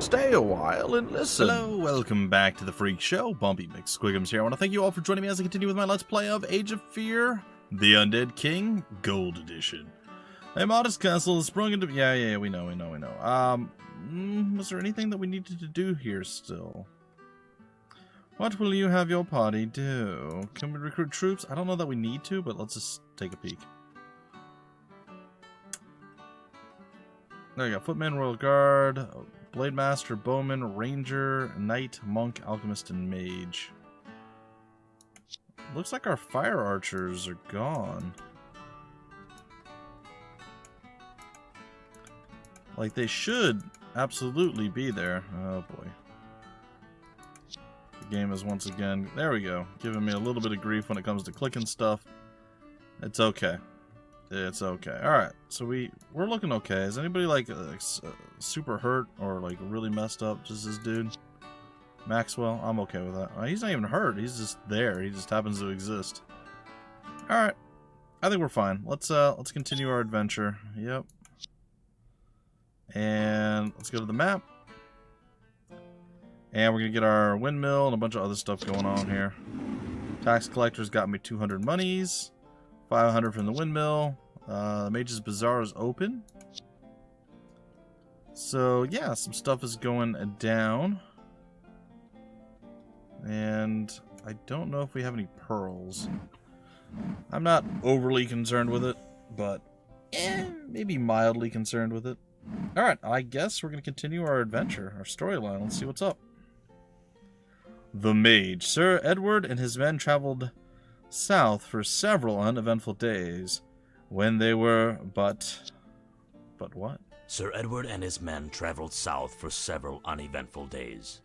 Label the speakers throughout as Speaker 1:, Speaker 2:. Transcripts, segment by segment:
Speaker 1: Stay a while and listen.
Speaker 2: Hello, welcome back to the Freak Show. Bumpy McSquigums here. I want to thank you all for joining me as I continue with my Let's Play of Age of Fear, the Undead King Gold Edition. A modest castle is sprung into... Yeah, we know. Was there anything that we needed to do here still? What will you have your party do? Can we recruit troops? I don't know that we need to, but let's just take a peek. There you go. Footman, Royal Guard, Blade Master, Bowman, Ranger, Knight, Monk, Alchemist, and Mage. Looks like our fire archers are gone. Like, they should absolutely be there. Oh, boy. The game is once again... There we go. Giving me a little bit of grief when it comes to clicking stuff. It's okay. It's okay. Alright, so we're looking okay. Is anybody, like, super hurt or, like, really messed up? Just this dude? Maxwell? I'm okay with that. He's not even hurt. He's just there. He just happens to exist. Alright. I think we're fine. Let's continue our adventure. Yep. And let's go to the map. And we're going to get our windmill and a bunch of other stuff going on here. Tax collector's got me 200 monies. 500 from the windmill. The Mage's Bazaar is open. So, yeah, some stuff is going down. And I don't know if we have any pearls. I'm not overly concerned with it, but maybe mildly concerned with it. Alright, I guess we're going to continue our adventure, our storyline. Let's see what's up. The Mage. Sir Edward and his men traveled south for several uneventful days, when they were but what?
Speaker 3: Sir Edward and his men traveled south for several uneventful days.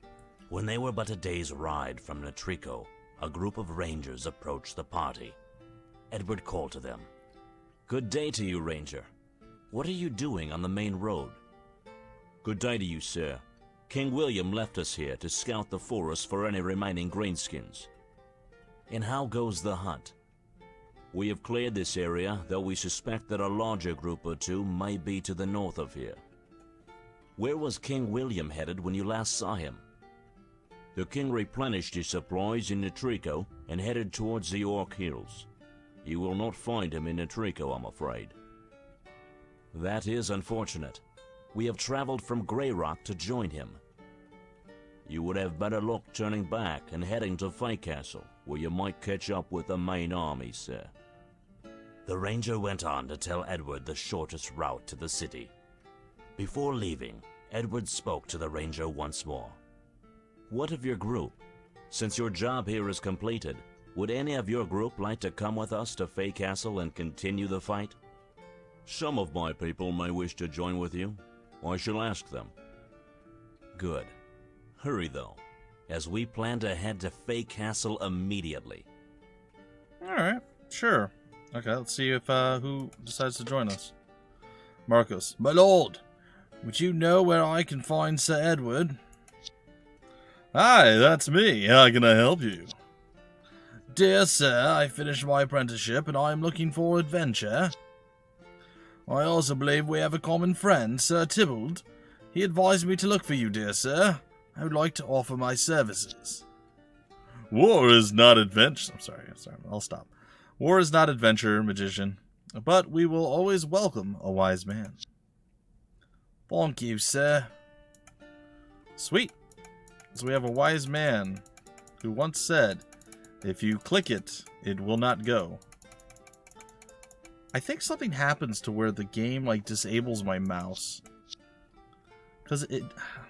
Speaker 3: When they were but a day's ride from Netrico, a group of rangers approached the party. Edward called to them. "Good day to you, ranger. What are you doing on the main road?" "Good day to you, sir. King William left us here to scout the forest for any remaining greenskins." "And how goes the hunt?" "We have cleared this area, though we suspect that a larger group or two may be to the north of here." "Where was King William headed when you last saw him?" "The king replenished his supplies in Netrico and headed towards the Orc Hills. You will not find him in Netrico, I'm afraid." "That is unfortunate. We have traveled from Grey Rock to join him." "You would have better luck turning back and heading to Fay Castle, where you might catch up with the main army, sir." The ranger went on to tell Edward the shortest route to the city. Before leaving, Edward spoke to the ranger once more. "What of your group? Since your job here is completed, would any of your group like to come with us to Fay Castle and continue the fight?" "Some of my people may wish to join with you. I shall ask them." "Good. Hurry, though, as we plan to head to Fay Castle immediately."
Speaker 2: Alright, sure. Okay, let's see if who decides to join us. Marcos. "My lord, would you know where I can find Sir Edward?" "Hi, that's me. How can I help you?" "Dear sir, I finished my apprenticeship and I am looking for adventure. I also believe we have a common friend, Sir Tybalt. He advised me to look for you, dear sir. I would like to offer my services." "War is not adventure." I'm sorry, I'll stop. "War is not adventure, magician, but we will always welcome a wise man." "Thank you, sir." Sweet. So we have a wise man who once said, if you click it, it will not go. I think something happens to where the game, like, disables my mouse. Because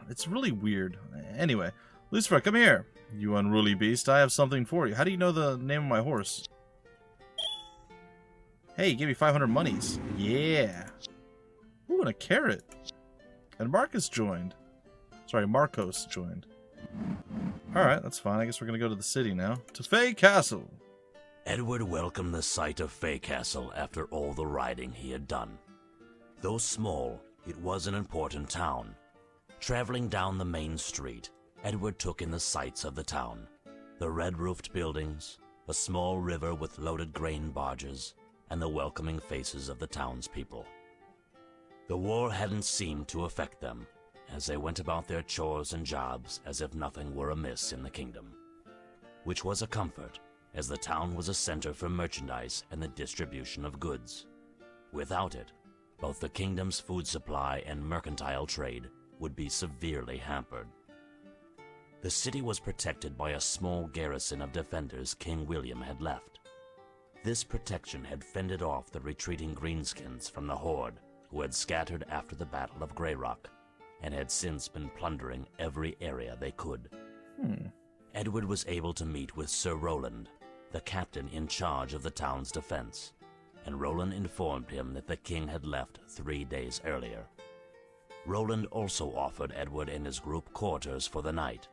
Speaker 2: it's really weird. Anyway, Lucifer, come here. "You unruly beast, I have something for you." How do you know the name of my horse? Hey, give me 500 monies. Yeah. Ooh, and a carrot. And Marcos joined. Alright, that's fine. I guess we're going to go to the city now. To Fay Castle.
Speaker 3: Edward welcomed the sight of Fay Castle after all the riding he had done. Though small, it was an important town. Traveling down the main street, Edward took in the sights of the town. The red-roofed buildings, a small river with loaded grain barges, and the welcoming faces of the townspeople. The war hadn't seemed to affect them. as they went about their chores and jobs as if nothing were amiss in the kingdom. Which was a comfort, as the town was a center for merchandise and the distribution of goods. Without it, both the kingdom's food supply and mercantile trade would be severely hampered. The city was protected by a small garrison of defenders King William had left. This protection had fended off the retreating greenskins from the horde who had scattered after the Battle of Grey Rock and had since been plundering every area they could. Edward was able to meet with Sir Roland, the captain in charge of the town's defense, and Roland informed him that the king had left 3 days earlier. Roland also offered Edward and his group quarters for the night.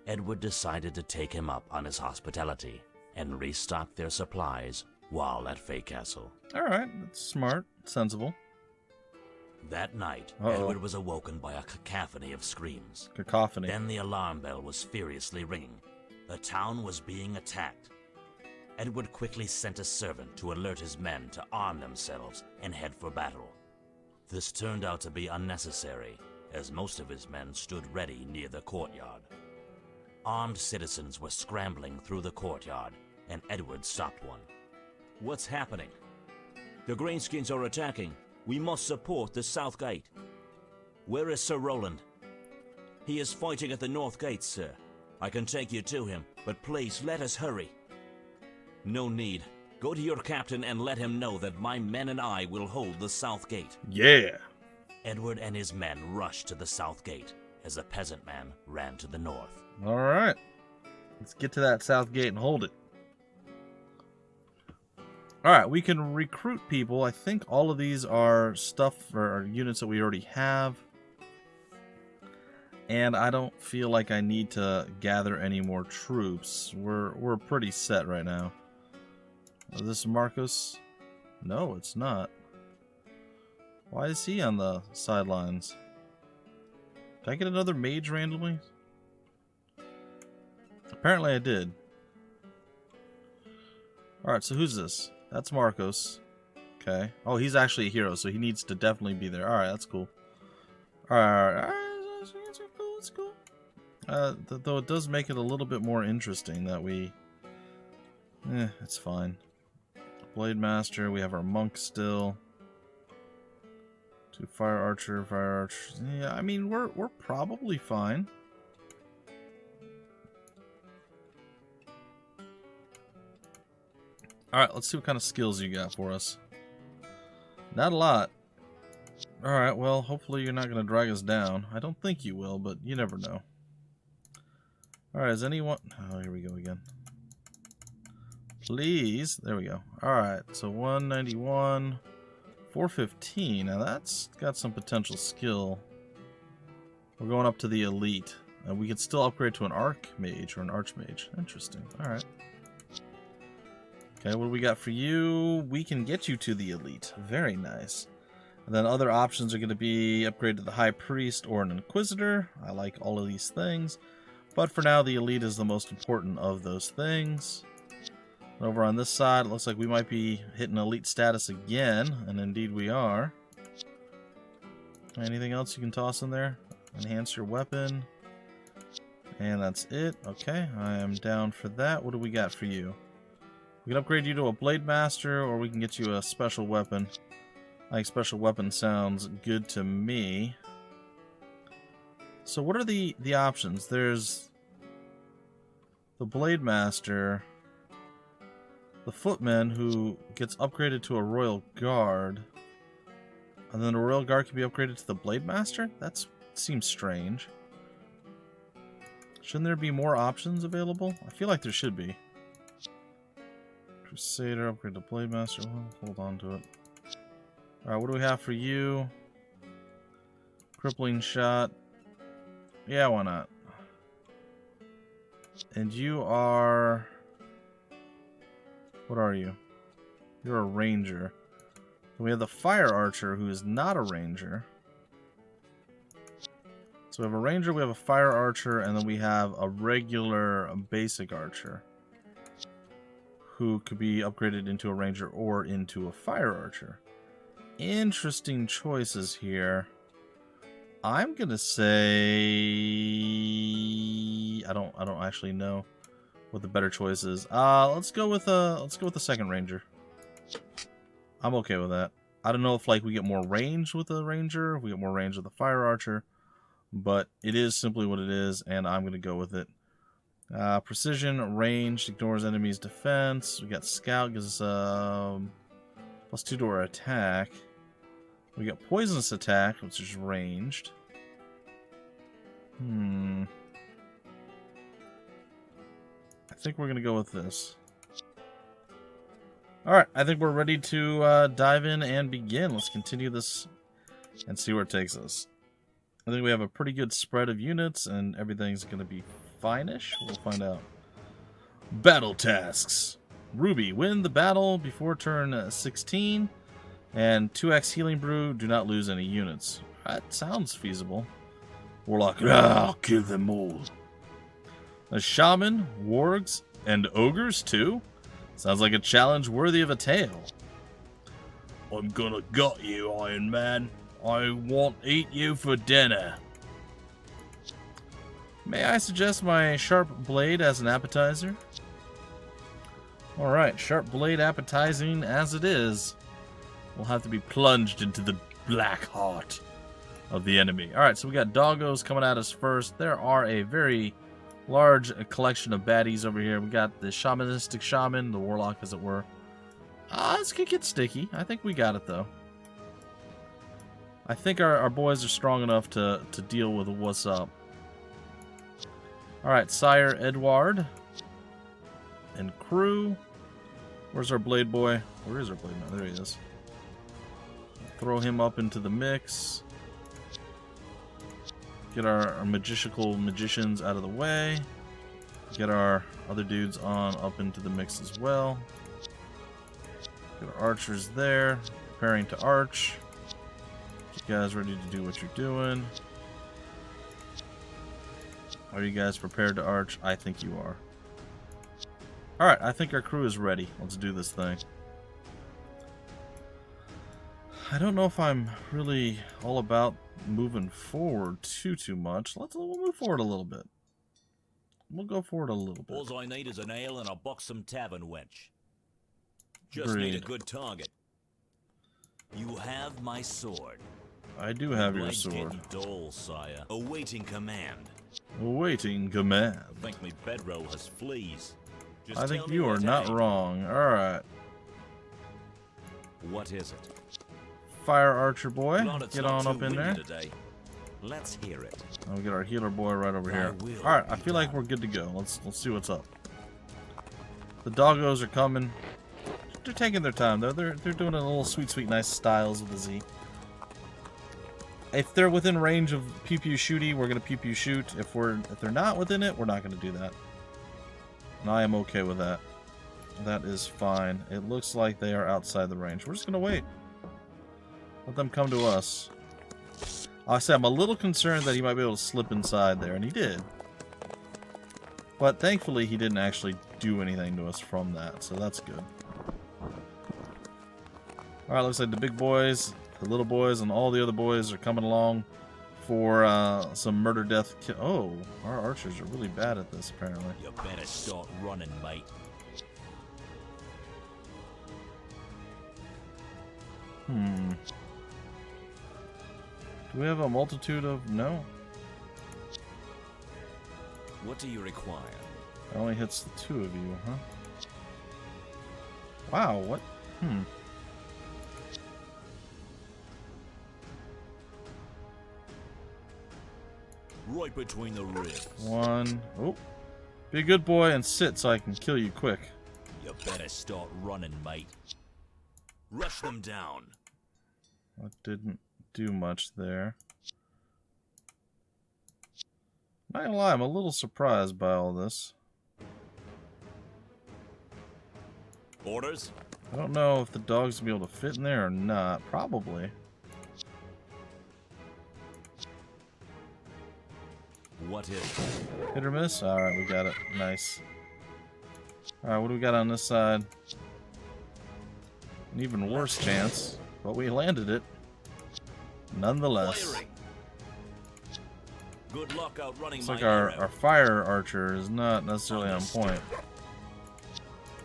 Speaker 3: Edward decided to take him up on his hospitality and restock their supplies while at Fay Castle.
Speaker 2: Alright, that's smart, sensible.
Speaker 3: That night,
Speaker 2: Uh-oh.
Speaker 3: Edward was awoken by a cacophony of screams.
Speaker 2: Cacophony.
Speaker 3: Then the alarm bell was furiously ringing. The town was being attacked. Edward quickly sent a servant to alert his men to arm themselves and head for battle. This turned out to be unnecessary, as most of his men stood ready near the courtyard. Armed citizens were scrambling through the courtyard, and Edward stopped one.
Speaker 4: What's happening? The Greenskins are attacking. We must support the south gate.
Speaker 3: Where is Sir Roland?
Speaker 4: He is fighting at the north gate, sir. I can take you to him, but please let us hurry. No need. Go to your captain and let him know that my men and I will hold the south gate.
Speaker 2: Yeah.
Speaker 3: Edward and his men rushed to the south gate, as the peasant man ran to the north.
Speaker 2: Alright. Let's get to that south gate and hold it. Alright, we can recruit people. I think all of these are stuff or units that we already have. And I don't feel like I need to gather any more troops. We're pretty set right now. Is this Marcos? No, it's not. Why is he on the sidelines? Did I get another mage randomly? Apparently I did. Alright, so who's this? That's Marcos. Okay. Oh, he's actually a hero, so he needs to definitely be there. Alright, that's cool. Alright. That's cool. Though it does make it a little bit more interesting that we... it's fine. Blade Master, we have our monk still. 2 fire archer. Yeah, I mean, we're probably fine. Alright, let's see what kind of skills you got for us. Not a lot. Alright, well, hopefully you're not going to drag us down. I don't think you will, but you never know. Alright, is anyone... Oh, here we go again. Please. There we go. Alright, so 191, 415. Now that's got some potential skill. We're going up to the elite. And we can still upgrade to an archmage or an archmage. Interesting. Alright. Okay, what do we got for you? We can get you to the elite. Very nice. And then other options are going to be upgrade to the high priest or an inquisitor. I like all of these things. But for now, the elite is the most important of those things. And over on this side, it looks like we might be hitting elite status again. And indeed we are. Anything else you can toss in there? Enhance your weapon. And that's it. Okay, I am down for that. What do we got for you? We can upgrade you to a Blade Master, or we can get you a special weapon. I think special weapon sounds good to me. So what are the options? There's the Blade Master, the Footman, who gets upgraded to a Royal Guard, and then the Royal Guard can be upgraded to the Blade Master? That seems strange. Shouldn't there be more options available? I feel like there should be. Crusader, upgrade to Blade Master. Well, hold on to it. Alright, what do we have for you? Crippling shot. Yeah, why not? And you are... What are you? You're a ranger. And we have the fire archer, who is not a ranger. So we have a ranger, we have a fire archer, and then we have a regular basic archer, who could be upgraded into a ranger or into a fire archer. Interesting choices here. I'm gonna say I don't actually know what the better choice is. Let's go with the second ranger. I'm okay with that. I don't know if like we get more range with a ranger, if we get more range with a fire archer, but it is simply what it is, and I'm gonna go with it. Precision, ranged, ignores enemies' defense. We got scout, gives us +2 to our attack. We got poisonous attack, which is ranged. I think we're gonna go with this. Alright, I think we're ready to dive in and begin. Let's continue this and see where it takes us. I think we have a pretty good spread of units and everything's gonna be fine-ish. We'll find out. Battle tasks. Ruby, win the battle before turn 16. And 2x healing brew, do not lose any units. That sounds feasible. Warlock, I'll kill them all. A shaman, wargs, and ogres too? Sounds like a challenge worthy of a tale. I'm gonna gut you, Iron Man. I want to eat you for dinner. May I suggest my sharp blade as an appetizer? Alright, sharp blade appetizing as it is. We'll have to be plunged into the black heart of the enemy. Alright, so we got doggos coming at us first. There are a very large collection of baddies over here. We got the shamanistic shaman, the warlock as it were. This could get sticky. I think we got it though. I think our boys are strong enough to deal with what's up. Alright, Sire Edward and crew. Where's our blade boy? Where is our blade man? There he is. Throw him up into the mix. Get our magicians out of the way. Get our other dudes on up into the mix as well. Get our archers there. Preparing to arch. Get you guys ready to do what you're doing. Are you guys prepared to arch? I think you are. Alright, I think our crew is ready. Let's do this thing. I don't know if I'm really all about moving forward too much. We'll move forward a little bit. We'll go forward a little bit.
Speaker 4: All I need is an ale and a buxom tavern wench. Just need a good target. You have my sword.
Speaker 2: I do have your
Speaker 4: Blade's
Speaker 2: sword.
Speaker 4: getting dull, sire. Awaiting command.
Speaker 2: Awaiting command.
Speaker 4: I think my bedroll has fleas. Just
Speaker 2: I think
Speaker 4: tell me
Speaker 2: you are
Speaker 4: what
Speaker 2: not
Speaker 4: ain't.
Speaker 2: wrong. Alright.
Speaker 4: What is it?
Speaker 2: Fire archer boy.
Speaker 4: Glad it's
Speaker 2: Get
Speaker 4: not
Speaker 2: on
Speaker 4: too
Speaker 2: up in there.
Speaker 4: windy today. Let's hear it.
Speaker 2: And we'll get our healer boy right over here.
Speaker 4: I will
Speaker 2: Alright, I
Speaker 4: be
Speaker 2: feel like
Speaker 4: done.
Speaker 2: we're good to go. Let's see what's up. The doggos are coming. They're taking their time though. They're doing a little sweet nice styles with the Z. If they're within range of pew pew shooty, we're gonna pew pew shoot. If they're not within it, we're not gonna do that. And I am okay with that. That is fine. It looks like they are outside the range. We're just gonna wait. Let them come to us. I say I'm a little concerned that he might be able to slip inside there, and he did. But thankfully, he didn't actually do anything to us from that, so that's good. Alright, looks like the big boys, the little boys, and all the other boys are coming along for some murder death. Oh, our archers are really bad at this, apparently.
Speaker 4: You better start running, mate.
Speaker 2: Do we have a multitude of... No.
Speaker 4: What do you require?
Speaker 2: It only hits the two of you, huh? Wow, what?
Speaker 4: Right between the ribs.
Speaker 2: One. Oh. Be a good boy and sit so I can kill you quick.
Speaker 4: You better start running, mate. Rush them down.
Speaker 2: That didn't do much there. Not gonna lie, I'm a little surprised by all this.
Speaker 4: Orders?
Speaker 2: I don't know if the dog's gonna be able to fit in there or not. Probably.
Speaker 4: What is it?
Speaker 2: Hit or miss? Alright, we got it. Nice. Alright, what do we got on this side? An even worse chance, but we landed it. Nonetheless.
Speaker 4: Firing. Good luck outrunning
Speaker 2: It's
Speaker 4: my
Speaker 2: like
Speaker 4: arrow.
Speaker 2: our fire archer is not necessarily on point.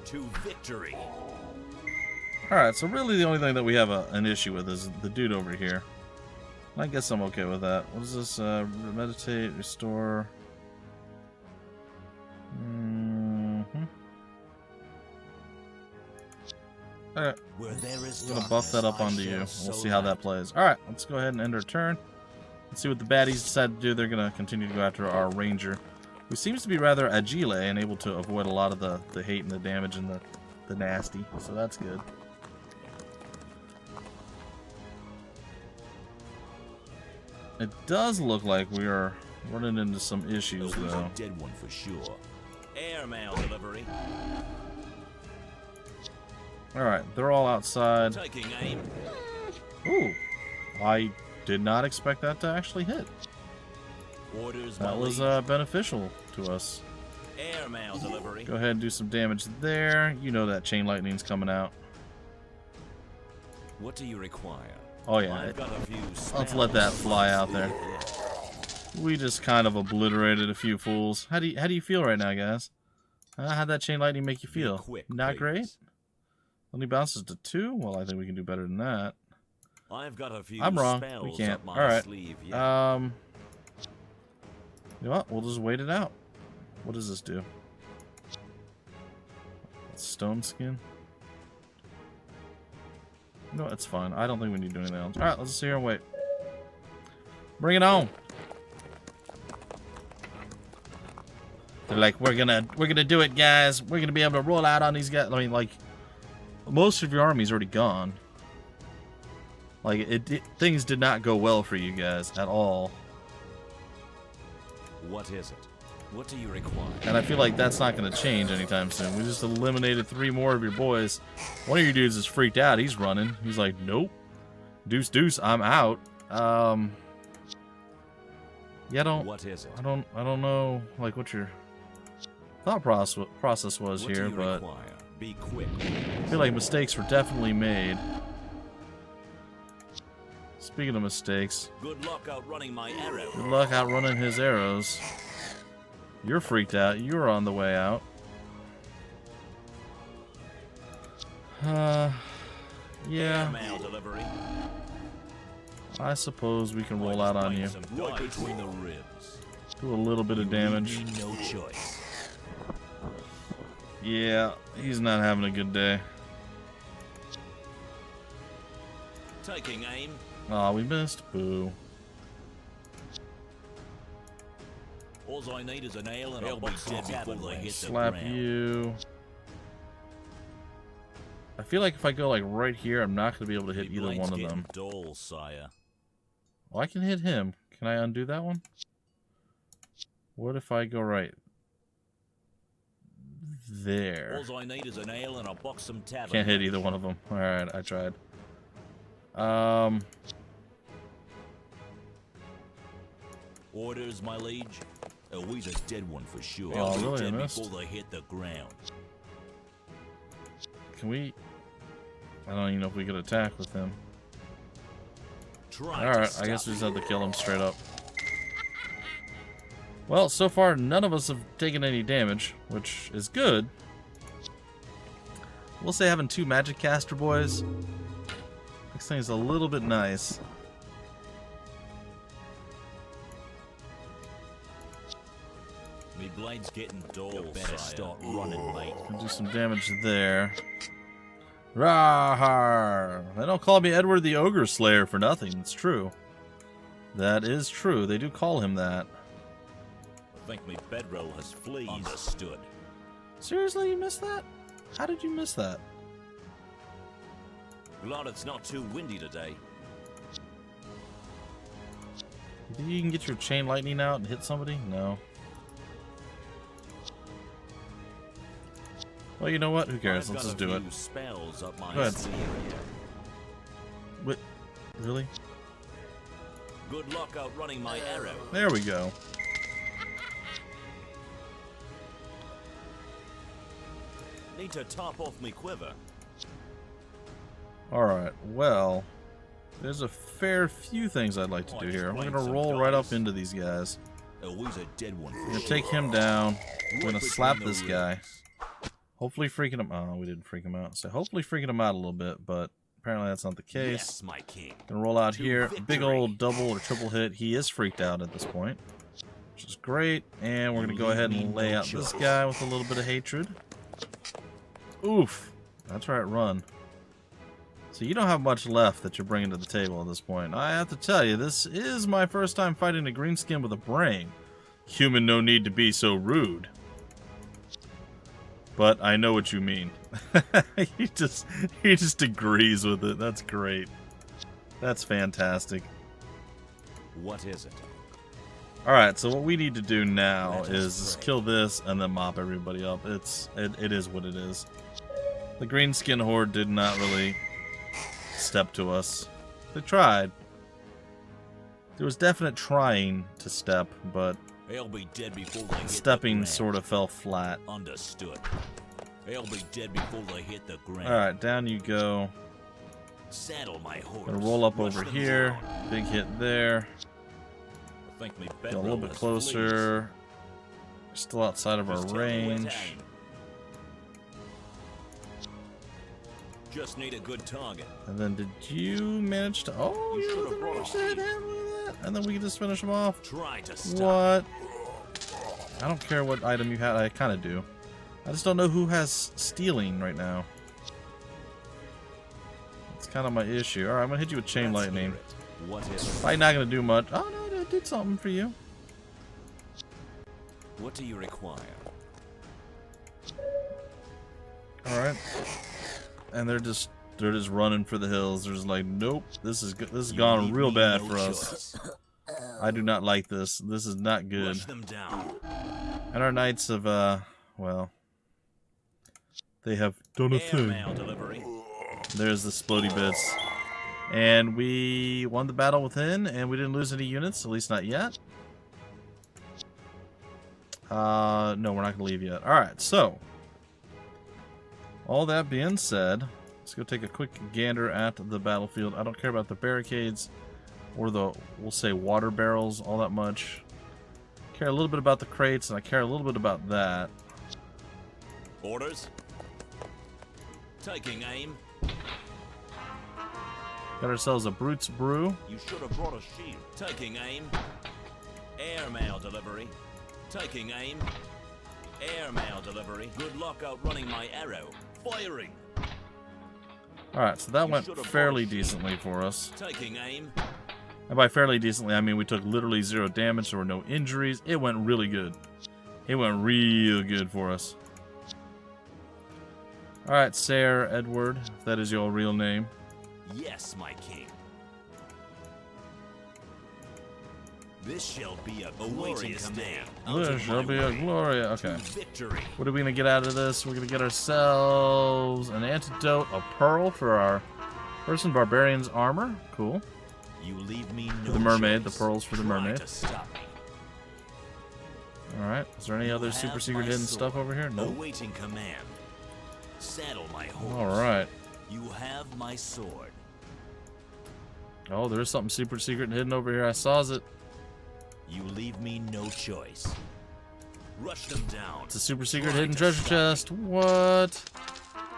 Speaker 4: To victory.
Speaker 2: Alright, so really the only thing that we have an issue with is the dude over here. I guess I'm okay with that. What is this? Meditate, restore. Alright,
Speaker 4: Where there is
Speaker 2: I'm gonna buff that up onto you. We'll see how that plays. Alright, let's go ahead and end our turn. Let's see what the baddies decide to do. They're gonna continue to go after our ranger, who seems to be rather agile and able to avoid a lot of the hate and the damage and the nasty. So that's good. It does look like we are running into some issues,
Speaker 4: He's
Speaker 2: though.
Speaker 4: a dead one for sure. Airmail delivery.
Speaker 2: Alright, they're all outside.
Speaker 4: Taking aim.
Speaker 2: Ooh, I did not expect that to actually hit.
Speaker 4: Orders
Speaker 2: That
Speaker 4: my
Speaker 2: was
Speaker 4: liege.
Speaker 2: beneficial to us.
Speaker 4: Airmail delivery.
Speaker 2: Go ahead and do some damage there. You know that chain lightning's coming out.
Speaker 4: What do you require?
Speaker 2: Oh yeah,
Speaker 4: I've got a few
Speaker 2: let's let that
Speaker 4: spells.
Speaker 2: fly out there. We just kind of obliterated a few fools. How do you feel right now, guys? How'd that chain lightning make you feel?
Speaker 4: quick,
Speaker 2: Not
Speaker 4: please.
Speaker 2: great? Only bounces to 2? Well, I think we can do better than that.
Speaker 4: I've got a few
Speaker 2: I'm wrong.
Speaker 4: spells
Speaker 2: We can't.
Speaker 4: up my
Speaker 2: Alright.
Speaker 4: sleeve, yeah.
Speaker 2: You know what? We'll just wait it out. What does this do? Stone skin? No, it's fine. I don't think we need to do anything else. Alright, let's just sit here and wait. Bring it on! They're like, we're gonna do it, guys. We're gonna be able to roll out on these guys. I mean, like, most of your army's already gone. Like, things did not go well for you guys at all.
Speaker 4: What is it? What do you require?
Speaker 2: And I feel like that's not going to change anytime soon. We just eliminated 3 more of your boys. One of your dudes is freaked out. He's running. He's like, nope. Deuce, deuce, I'm out. Yeah,
Speaker 4: What is it?
Speaker 2: I don't know, like, what your thought process was
Speaker 4: What
Speaker 2: here,
Speaker 4: do you
Speaker 2: but
Speaker 4: require? Be quick.
Speaker 2: I feel like mistakes were definitely made. Speaking of mistakes,
Speaker 4: Good luck outrunning my arrow.
Speaker 2: good luck outrunning his arrows. You're freaked out. You're on the way out. Yeah.
Speaker 4: Airmail delivery.
Speaker 2: I suppose we can roll out on you.
Speaker 4: Right between the ribs.
Speaker 2: Do a little bit of damage.
Speaker 4: Leave me no choice.
Speaker 2: Yeah, he's not having a good day.
Speaker 4: Taking aim.
Speaker 2: Aw, we missed. Boo.
Speaker 4: All I need is a nail and I'll be dead before they hit the
Speaker 2: Slap
Speaker 4: ground.
Speaker 2: you. I feel like if I go like right here, I'm not going to be able to hit
Speaker 4: Me
Speaker 2: either
Speaker 4: blade's
Speaker 2: one of
Speaker 4: getting
Speaker 2: them.
Speaker 4: dull, sire.
Speaker 2: Well, I can hit him. Can I undo that one? What if I go right there?
Speaker 4: All I need is a nail and I'll box some tavern.
Speaker 2: Can't hit either one of them. Alright, I tried.
Speaker 4: Orders, my liege. Oh, he's a dead one for sure.
Speaker 2: Oh,
Speaker 4: I'll be
Speaker 2: really? I
Speaker 4: dead
Speaker 2: missed.
Speaker 4: before they hit the ground.
Speaker 2: Can we... I don't even know if we could attack with him.
Speaker 4: Try to
Speaker 2: Alright, I
Speaker 4: stop
Speaker 2: guess we just
Speaker 4: me.
Speaker 2: have to kill him straight up. Well, so far none of us have taken any damage, which is good. We'll say having 2 magic caster boys makes things a little bit nice.
Speaker 4: Me blade's getting dull. You better start running, mate.
Speaker 2: Can do some damage there. Rawr! They don't call me Edward the Ogreslayer for nothing. It's true. That is true. They do call him that.
Speaker 4: I think me bedroll has fleas. Understood.
Speaker 2: Seriously, you missed that? How did you miss that?
Speaker 4: Glad it's not too windy today.
Speaker 2: You think you can get your chain lightning out and hit somebody? No. Well, you know what? Who cares?
Speaker 4: I've
Speaker 2: Let's
Speaker 4: got
Speaker 2: just
Speaker 4: a
Speaker 2: do it.
Speaker 4: few spells up my
Speaker 2: Go ahead.
Speaker 4: sleeve.
Speaker 2: Wait, really?
Speaker 4: Good luck outrunning my arrow.
Speaker 2: There we go.
Speaker 4: Need to top off me quiver.
Speaker 2: Alright, well, there's a fair few things I'd like to do here. We're going to roll right up into these guys.
Speaker 4: Always a dead one.
Speaker 2: We're gonna take him down. We're gonna slap this guy. Hopefully freaking him. Oh, we didn't freak him out. So hopefully freaking him out a little bit, but apparently that's not the case.
Speaker 4: Yes, my king.
Speaker 2: Gonna roll out here. Big old double or triple hit. He is freaked out at this point, which is great. And we're gonna go ahead and lay out this guy with a little bit of hatred. Oof. That's right, run. So you don't have much left that you're bringing to the table at this point. I have to tell you, this is my first time fighting a greenskin with a brain. Human, no need to be so rude. But I know what you mean. he just agrees with it. That's great. That's fantastic.
Speaker 4: What is it?
Speaker 2: Alright, so what we need to do now is kill this and then mop everybody up. It is what it is. The greenskin horde did not really step to us. They tried. There was definite trying to step, but
Speaker 4: They'll be dead before they hit
Speaker 2: stepping
Speaker 4: the
Speaker 2: sort of fell flat.
Speaker 4: Understood. They'll be dead before they hit the ground.
Speaker 2: Alright, down you go.
Speaker 4: Saddle my horse.
Speaker 2: Gonna roll up
Speaker 4: Rush
Speaker 2: over
Speaker 4: them
Speaker 2: here.
Speaker 4: down.
Speaker 2: Big hit there.
Speaker 4: Think me
Speaker 2: Get a little
Speaker 4: bedroll
Speaker 2: bit
Speaker 4: has
Speaker 2: closer. Still outside of
Speaker 4: fleas.
Speaker 2: our
Speaker 4: Just tell me where to
Speaker 2: range.
Speaker 4: aim. Just need a good target.
Speaker 2: And then did you manage to... Oh,
Speaker 4: You
Speaker 2: you
Speaker 4: should've brought a
Speaker 2: managed to hit
Speaker 4: shield.
Speaker 2: him with that. And then we can just finish him off.
Speaker 4: Try to stop.
Speaker 2: What? I don't care what item you had. I kind of do. I just don't know who has stealing right now. That's kind of my issue. Alright, I'm going to hit you with Chain
Speaker 4: Let's
Speaker 2: Lightning.
Speaker 4: hear it. What is it?
Speaker 2: Probably not going to do much. Oh, no, it did something for you.
Speaker 4: What do you require?
Speaker 2: Alright. And they're just running for the hills. They're just like, nope, this has gone
Speaker 4: leave
Speaker 2: real
Speaker 4: me
Speaker 2: bad
Speaker 4: no
Speaker 2: for us. I do not like this. This is not good.
Speaker 4: Rush them down.
Speaker 2: And our knights have, well, they have done a thing.
Speaker 4: Airmail delivery.
Speaker 2: There's the splody bits. And we won the battle within, and we didn't lose any units, at least not yet. No, we're not going to leave yet. Alright, so, all that being said, let's go take a quick gander at the battlefield. I don't care about the barricades or the, we'll say, water barrels all that much. I care a little bit about the crates, and I care a little bit about that.
Speaker 4: Orders. Taking aim.
Speaker 2: Got ourselves a Brute's Brew.
Speaker 4: You should have brought a shield. Taking aim. Airmail delivery. Taking aim. Airmail delivery. Good luck outrunning my arrow. Firing.
Speaker 2: Alright, so that
Speaker 4: You
Speaker 2: went
Speaker 4: should have
Speaker 2: fairly
Speaker 4: brought a shield.
Speaker 2: decently for us.
Speaker 4: Taking aim.
Speaker 2: And by fairly decently, I mean we took literally 0 damage, there were no injuries. It went really good. It went real good for us. Alright, Sir Edward, if that is your real name.
Speaker 4: Yes, my king. This shall be a glorious command.
Speaker 2: This shall be a Gloria. Okay.
Speaker 4: Victory.
Speaker 2: What are we going to get out of this? We're going to get ourselves an antidote, a pearl for our person barbarian's armor. Cool.
Speaker 4: You leave me no
Speaker 2: For the mermaid,
Speaker 4: choice.
Speaker 2: the pearls for the
Speaker 4: Try
Speaker 2: mermaid.
Speaker 4: to stop me.
Speaker 2: Alright, is there any other
Speaker 4: You
Speaker 2: super
Speaker 4: have
Speaker 2: secret
Speaker 4: my
Speaker 2: hidden
Speaker 4: sword.
Speaker 2: stuff over here? No.
Speaker 4: Awaiting command. Saddle my horse.
Speaker 2: Alright.
Speaker 4: You have my sword.
Speaker 2: Oh, there is something super secret hidden over here. I saw it.
Speaker 4: You leave me no choice. Rush them down.
Speaker 2: It's a super secret
Speaker 4: Try
Speaker 2: hidden
Speaker 4: to
Speaker 2: treasure
Speaker 4: stop
Speaker 2: chest. What?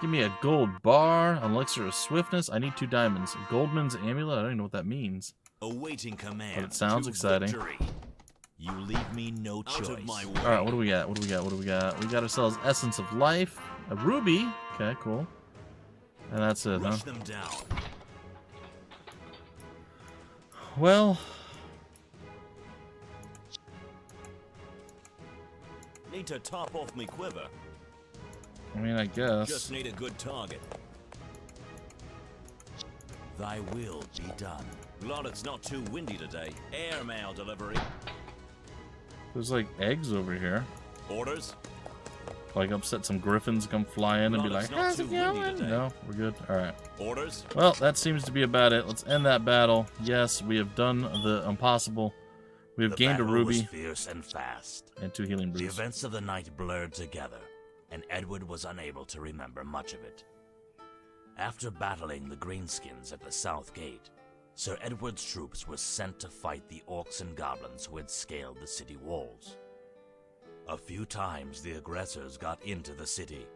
Speaker 2: Give me a gold bar, an elixir of swiftness. I need 2 diamonds. A Goldman's amulet. I don't even know what that means.
Speaker 4: Awaiting command.
Speaker 2: But it sounds
Speaker 4: to
Speaker 2: exciting.
Speaker 4: Victory. You leave me no choice. Out of my way.
Speaker 2: All right, what do we got? What do we got? What do we got? We got ourselves essence of life, a ruby. Okay, cool. And that's it, huh?
Speaker 4: Rush them down.
Speaker 2: Well,
Speaker 4: Need to top off me quiver.
Speaker 2: I mean, I guess.
Speaker 4: Just need a good target. Thy will be done. Glad it's not too windy today. Airmail delivery.
Speaker 2: There's like eggs over here.
Speaker 4: Orders.
Speaker 2: Like upset some griffins come fly in and be
Speaker 4: Glad
Speaker 2: like,
Speaker 4: it's not
Speaker 2: how's
Speaker 4: too
Speaker 2: it
Speaker 4: windy
Speaker 2: going?
Speaker 4: today.
Speaker 2: No, we're good. All right.
Speaker 4: Orders.
Speaker 2: Well, that seems to be about it. Let's end that battle. Yes, we have done the impossible. We have
Speaker 3: The
Speaker 2: gained a
Speaker 3: battle was
Speaker 2: ruby
Speaker 3: fierce and fast.
Speaker 2: and 2 healing
Speaker 3: The
Speaker 2: brews.
Speaker 3: events of the night blurred together, and Edward was unable to remember much of it. After battling the Greenskins at the south gate, Sir Edward's troops were sent to fight the orcs and goblins who had scaled the city walls. A few times the aggressors got into the city,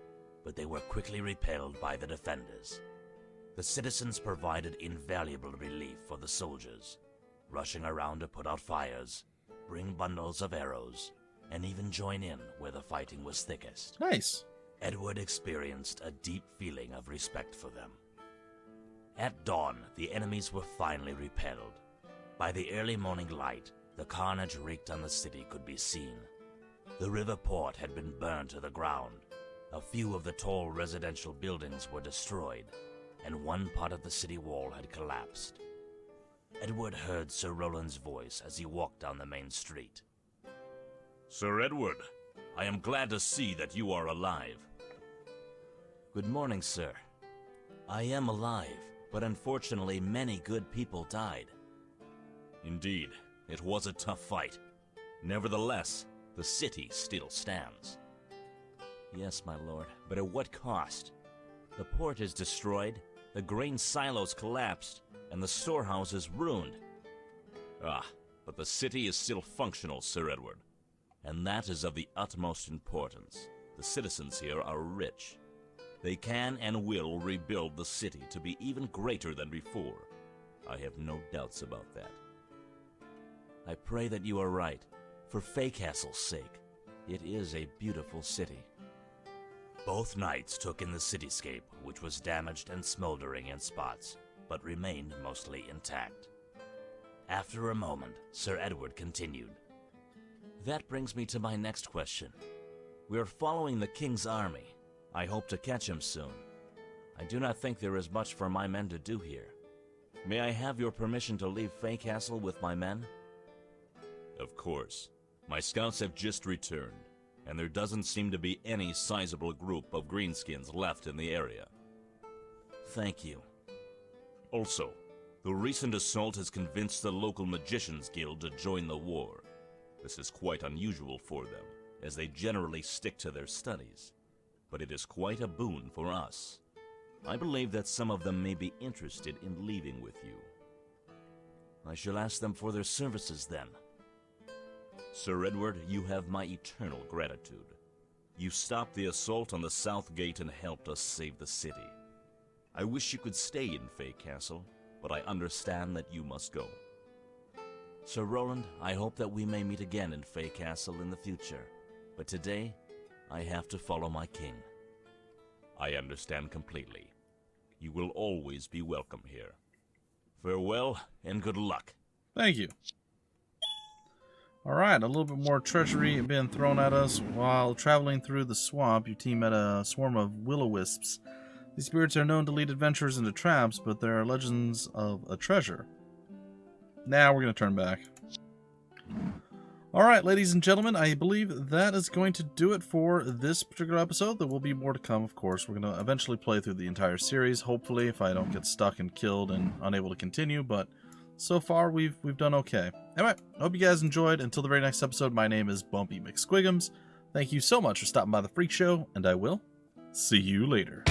Speaker 3: but they were quickly repelled by the defenders. The citizens provided invaluable relief for the soldiers, rushing around to put out fires, bring bundles of arrows, and even join in where the fighting was thickest.
Speaker 2: Nice.
Speaker 3: Edward experienced a deep feeling of respect for them. At dawn, the enemies were finally repelled. By the early morning light, the carnage wreaked on the city could be seen. The river port had been burned to the ground. A few of the tall residential buildings were destroyed, and one part of the city wall had collapsed. Edward heard Sir Roland's voice as he walked down the main street.
Speaker 4: Sir Edward, I am glad to see that you are alive.
Speaker 3: Good morning, sir. I am alive, but unfortunately many good people died.
Speaker 4: Indeed, it was a tough fight. Nevertheless, the city still stands.
Speaker 3: Yes, my lord, but at what cost? The port is destroyed, the grain silos collapsed, and the storehouses ruined.
Speaker 4: Ah, but the city is still functional, Sir Edward. And that is of the utmost importance. The citizens here are rich. They can and will rebuild the city to be even greater than before. I have no doubts about that.
Speaker 3: I pray that you are right, for Fae Castle's sake. It is a beautiful city. Both knights took in the cityscape, which was damaged and smoldering in spots, but remained mostly intact. After a moment, Sir Edward continued. That brings me to my next question. We are following the king's army. I hope to catch him soon. I do not think there is much for my men to do here. May I have your permission to leave Fae Castle with my men?
Speaker 4: Of course. My scouts have just returned, and there doesn't seem to be any sizable group of greenskins left in the area.
Speaker 3: Thank you.
Speaker 4: Also, the recent assault has convinced the local Magicians Guild to join the war. This is quite unusual for them, as they generally stick to their studies. But it is quite a boon for us. I believe that some of them may be interested in leaving with you.
Speaker 3: I shall ask them for their services then.
Speaker 4: Sir Edward, you have my eternal gratitude. You stopped the assault on the South Gate and helped us save the city. I wish you could stay in Fae Castle, but I understand that you must go.
Speaker 3: Sir Roland, I hope that we may meet again in Fae Castle in the future, but today, I have to follow my king.
Speaker 4: I understand completely. You will always be welcome here. Farewell, and good luck.
Speaker 2: Thank you. Alright, a little bit more treachery being thrown at us. While traveling through the swamp, your team met a swarm of will-o-wisps. These spirits are known to lead adventurers into traps, but there are legends of a treasure. Now we're going to turn back. Alright, ladies and gentlemen, I believe that is going to do it for this particular episode. There will be more to come, of course. We're going to eventually play through the entire series, hopefully, if I don't get stuck and killed and unable to continue, but so far we've done okay. Anyway, I hope you guys enjoyed. Until the very next episode, my name is Bumpy McSquigums. Thank you so much for stopping by the Freak Show, and I will see you later.